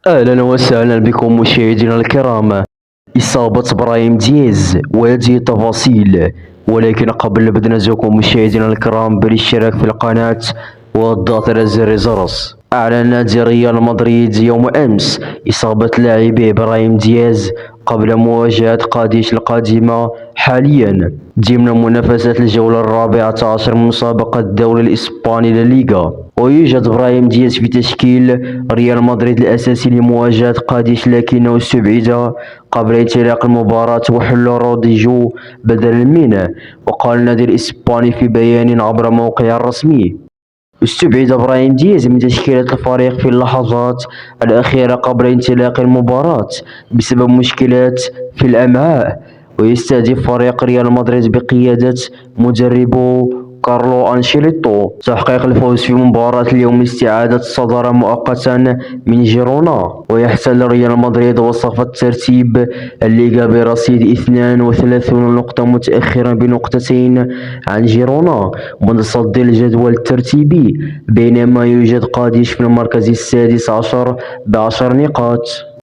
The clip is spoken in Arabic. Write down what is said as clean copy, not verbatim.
أهلا وسهلا بكم مشاهدينا الكرام. إصابة براهيم دياز وهذه التفاصيل، ولكن قبل بدء نرجوكم مشاهدينا الكرام بالاشتراك في القناة والضغط على زر الجرس. أعلن نادي ريال مدريد يوم أمس إصابة لاعبه براهيم دياز قبل مواجهة قاديش القادمة حاليا ضمن منافسات الجولة الرابعة عشر من مسابقة الدوري الإسباني لليغا. ويوجد براهيم دياز في تشكيل ريال مدريد الأساسي لمواجهة قاديش، لكنه استبعد قبل انطلاق المباراة وحل روديجو بدلا منه. وقال النادي الإسباني في بيان عبر موقعه الرسمي: استبعد براهيم دياز من تشكيلة الفريق في اللحظات الأخيرة قبل انطلاق المباراة بسبب مشكلات في الأمعاء. ويستهدف فريق ريال مدريد بقيادة مدربه كارلو أنشيلوتي تحقيق الفوز في مباراة اليوم لاستعادة الصدارة مؤقتا من جيرونا. ويحتل ريال مدريد وسط ترتيب الليغا برصيد 32 نقطة، متأخرا بنقطتين عن جيرونا متصدر الجدول الترتيبي، بينما يوجد قاديش في المركز السادس عشر ب10 نقاط.